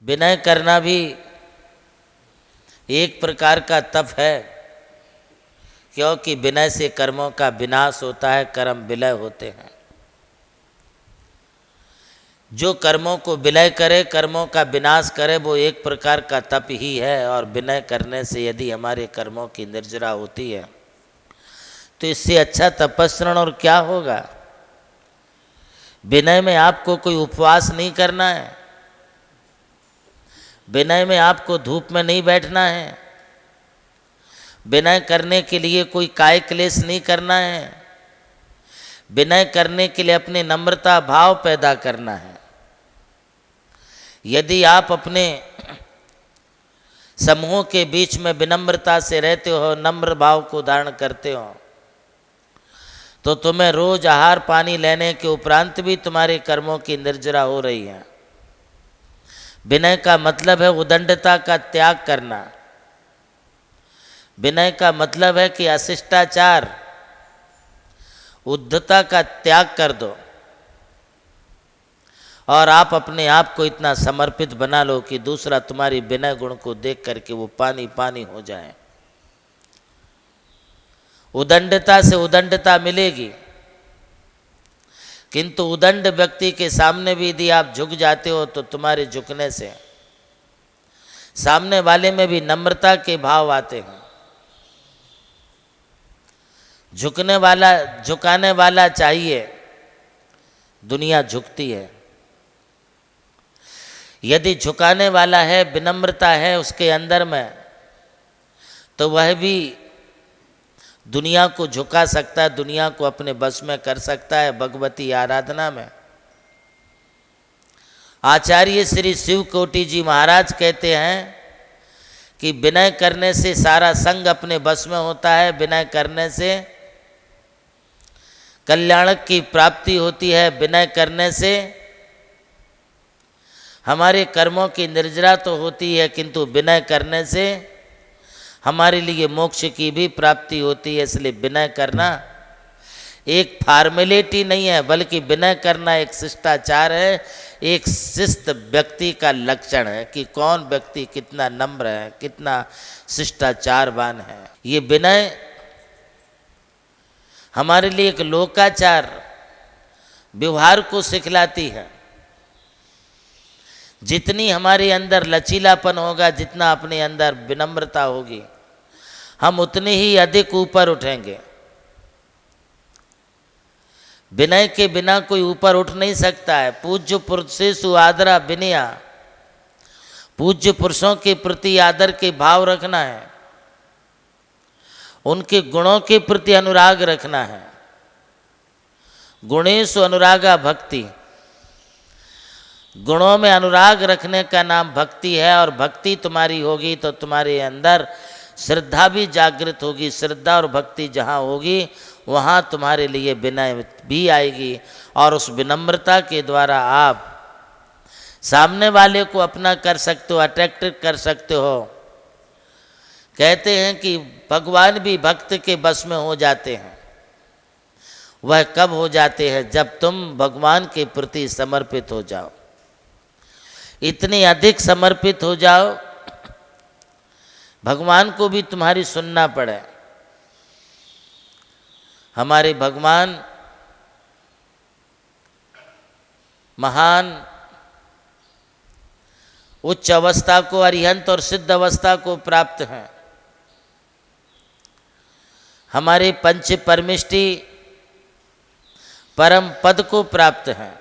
विनय करना भी एक प्रकार का तप है, क्योंकि विनय से कर्मों का विनाश होता है, कर्म विलय होते हैं। जो कर्मों को विलय करे, कर्मों का विनाश करे, वो एक प्रकार का तप ही है। और विनय करने से यदि हमारे कर्मों की निर्जरा होती है तो इससे अच्छा तपस्रण और क्या होगा। विनय में आपको कोई उपवास नहीं करना है, विनय में आपको धूप में नहीं बैठना है, विनय करने के लिए कोई काय क्लेश नहीं करना है, विनय करने के लिए अपने नम्रता भाव पैदा करना है। यदि आप अपने समूह के बीच में विनम्रता से रहते हो, नम्र भाव को धारण करते हो, तो तुम्हें रोज आहार पानी लेने के उपरांत भी तुम्हारे कर्मों की निर्जरा हो रही है। विनय का मतलब है उदंडता का त्याग करना। विनय का मतलब है कि अशिष्टाचार, उद्धता का त्याग कर दो और आप अपने आप को इतना समर्पित बना लो कि दूसरा तुम्हारी विनय गुण को देख करके वो पानी पानी हो जाए। उदंडता से उदंडता मिलेगी, किंतु उदंड व्यक्ति के सामने भी यदि आप झुक जाते हो तो तुम्हारे झुकने से सामने वाले में भी नम्रता के भाव आते हैं। झुकने वाला झुकाने वाला चाहिए, दुनिया झुकती है। यदि झुकाने वाला है, विनम्रता है उसके अंदर में, तो वह भी दुनिया को झुका सकता है, दुनिया को अपने बस में कर सकता है भगवती आराधना में। आचार्य श्री शिव कोटि जी महाराज कहते हैं कि विनय करने से सारा संग अपने बस में होता है, विनय करने से कल्याण की प्राप्ति होती है, विनय करने से हमारे कर्मों की निर्जरा तो होती है, किंतु विनय करने से हमारे लिए मोक्ष की भी प्राप्ति होती है। इसलिए विनय करना एक फॉर्मेलिटी नहीं है, बल्कि विनय करना एक शिष्टाचार है, एक शिष्ट व्यक्ति का लक्षण है कि कौन व्यक्ति कितना नम्र है, कितना शिष्टाचारवान है। ये विनय हमारे लिए एक लोकाचार व्यवहार को सिखलाती है। जितनी हमारे अंदर लचीलापन होगा, जितना अपने अंदर विनम्रता होगी, हम उतने ही अधिक ऊपर उठेंगे। विनय के बिना कोई ऊपर उठ नहीं सकता है। पूज्य पुरुषेषु आदरा विनया, पूज्य पुरुषों के प्रति आदर के भाव रखना है, उनके गुणों के प्रति अनुराग रखना है। गुणेषु अनुरागा भक्ति, गुणों में अनुराग रखने का नाम भक्ति है। और भक्ति तुम्हारी होगी तो तुम्हारे अंदर श्रद्धा भी जागृत होगी। श्रद्धा और भक्ति जहाँ होगी वहाँ तुम्हारे लिए विनय भी आएगी, और उस विनम्रता के द्वारा आप सामने वाले को अपना कर सकते हो, अट्रैक्ट कर सकते हो। कहते हैं कि भगवान भी भक्त के बस में हो जाते हैं। वह कब हो जाते हैं? जब तुम भगवान के प्रति समर्पित हो जाओ, इतने अधिक समर्पित हो जाओ भगवान को भी तुम्हारी सुनना पड़े। हमारे भगवान महान उच्च अवस्था को, अरिहंत और सिद्ध अवस्था को प्राप्त हैं। हमारे पंच परमिष्टि परम पद को प्राप्त हैं।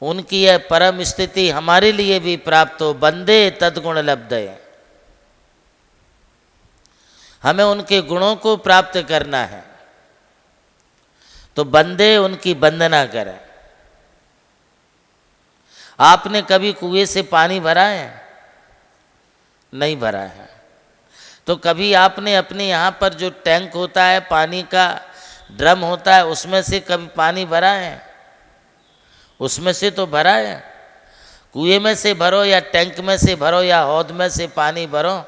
उनकी यह परम स्थिति हमारे लिए भी प्राप्त हो। बंदे तद्गुण लब्धे, हमें उनके गुणों को प्राप्त करना है, तो बंदे उनकी वंदना करें। आपने कभी कुएं से पानी भरा है? नहीं भरा है। तो कभी आपने अपने यहाँ पर जो टैंक होता है, पानी का ड्रम होता है, उसमें से कभी पानी भरा है? उसमें से तो भरा है। कुएं में से भरो या टैंक में से भरो या हौद में से पानी भरो,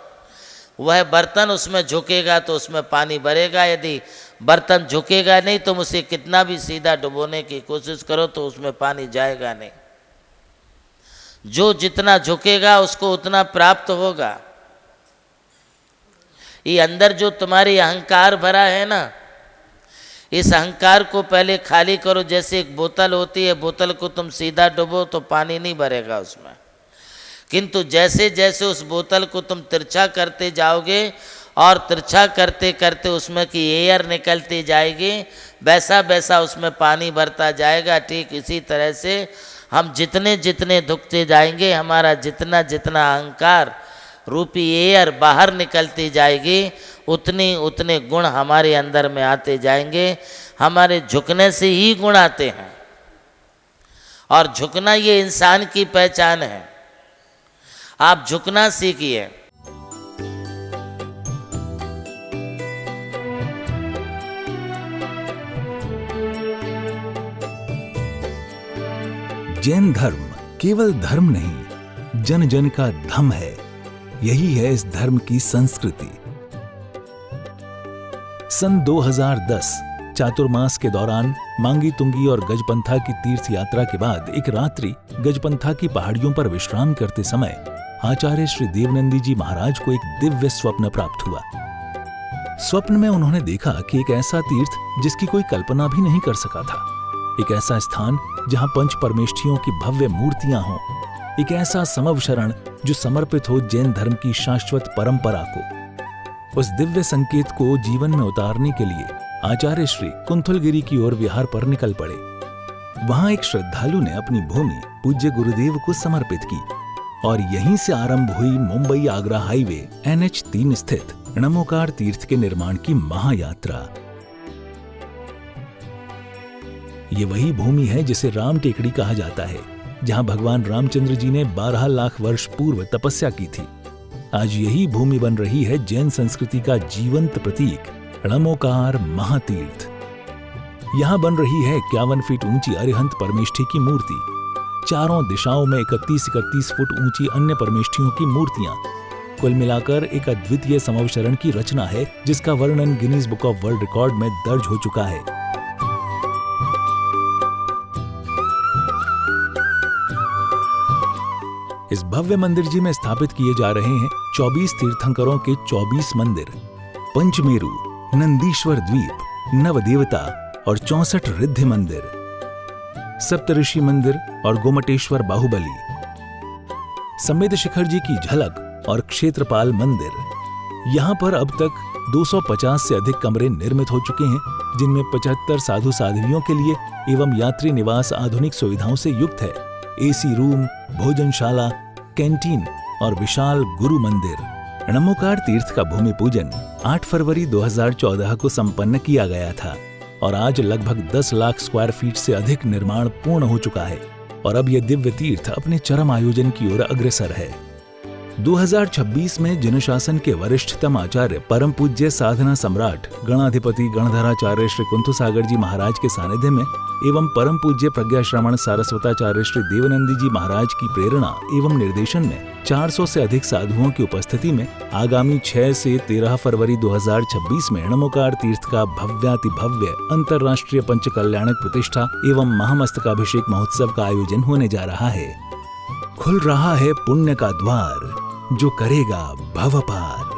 वह बर्तन उसमें झुकेगा तो उसमें पानी भरेगा। यदि बर्तन झुकेगा नहीं, तुम उसे कितना भी सीधा डुबोने की कोशिश करो तो उसमें पानी जाएगा नहीं। जो जितना झुकेगा उसको उतना प्राप्त होगा। ये अंदर जो तुम्हारी अहंकार भरा है ना, इस अहंकार को पहले खाली करो। जैसे एक बोतल होती है, बोतल को तुम सीधा डुबो तो पानी नहीं भरेगा उसमें, किंतु जैसे जैसे उस बोतल को तुम तिरछा करते जाओगे और तिरछा करते करते उसमें की एयर निकलती जाएगी, वैसा वैसा उसमें पानी भरता जाएगा। ठीक इसी तरह से हम जितने जितने धुकते जाएंगे, हमारा जितना जितना अहंकार रूपी एयर बाहर निकलती जाएगी, उतने उतने गुण हमारे अंदर में आते जाएंगे। हमारे झुकने से ही गुण आते हैं, और झुकना ये इंसान की पहचान है। आप झुकना सीखिए। जैन धर्म केवल धर्म नहीं, जन जन का धम है। यही है इस धर्म की संस्कृति। सन 2010 चातुर्मास के दौरान मांगी तुंगी और गजपंथा की तीर्थ यात्रा के बाद एक रात्रि गजपंथा की पहाड़ियों पर विश्राम करते समय आचार्य श्री देवनंदी जी महाराज को एक दिव्य स्वप्न प्राप्त हुआ। स्वप्न में उन्होंने देखा कि एक ऐसा तीर्थ जिसकी कोई कल्पना भी नहीं कर सका था, एक ऐसा स्थान जहां पंच परमेष्ठियों की भव्य मूर्तियां हों, एक ऐसा समव शरण जो समर्पित हो जैन धर्म की शाश्वत परंपरा को। उस दिव्य संकेत को जीवन में उतारने के लिए आचार्य श्री कुंथलगिरी की ओर विहार पर निकल पड़े। वहां एक श्रद्धालु ने अपनी भूमि पूज्य गुरुदेव को समर्पित की और यहीं से आरंभ हुई मुंबई आगरा हाईवे NH3 स्थित णमोकार तीर्थ के निर्माण की महायात्रा। ये वही भूमि है जिसे राम टेकड़ी कहा जाता है, जहां भगवान रामचंद्र जी ने 12 लाख वर्ष पूर्व तपस्या की थी। आज यही भूमि बन रही है जैन संस्कृति का जीवंत प्रतीक णमोकार महातीर्थ। यहां बन रही है 51 फीट ऊंची अरिहंत परमेष्ठी की मूर्ति, चारों दिशाओं में 31-31 फुट ऊंची अन्य परमेष्ठियों की मूर्तियां। कुल मिलाकर एक अद्वितीय समवशरण की रचना है, जिसका वर्णन Guinness book of world record में दर्ज हो चुका है। इस भव्य मंदिर जी में स्थापित किए जा रहे हैं 24 तीर्थंकरों के 24 मंदिर, पंचमेरु, नंदीश्वर द्वीप, नवदेवता और 64 रिद्धि मंदिर, सप्तऋषि मंदिर और गोमटेश्वर बाहुबली, संवेद शिखर जी की झलक और क्षेत्रपाल मंदिर। यहाँ पर अब तक 250 से अधिक कमरे निर्मित हो चुके हैं, जिनमें 75 साधु साध्वियों के लिए एवं यात्री निवास आधुनिक सुविधाओं से युक्त है। AC रूम, भोजनशाला, कैंटीन और विशाल गुरु मंदिर। णमोकार तीर्थ का भूमि पूजन 8 फरवरी 2014 को संपन्न किया गया था और आज लगभग 10 लाख स्क्वायर फीट से अधिक निर्माण पूर्ण हो चुका है और अब यह दिव्य तीर्थ अपने चरम आयोजन की ओर अग्रसर है। 2026 में जिन शासन के वरिष्ठतम आचार्य परम पूज्य साधना सम्राट गणाधिपति गणधराचार्य श्री कुंथु सागर जी महाराज के सानिध्य में एवं परम पूज्य प्रज्ञा श्रवण सारस्वताचार्य श्री देवनंदी जी महाराज की प्रेरणा एवं निर्देशन में 400 से अधिक साधुओं की उपस्थिति में आगामी 6 से 13 फरवरी 2026 में णमोकार तीर्थ का भव्याति भव्य अंतर्राष्ट्रीय पंच कल्याणक प्रतिष्ठा एवं महामस्तकाभिषेक महोत्सव का आयोजन होने जा रहा है। खुल रहा है पुण्य का द्वार, जो करेगा भव पार।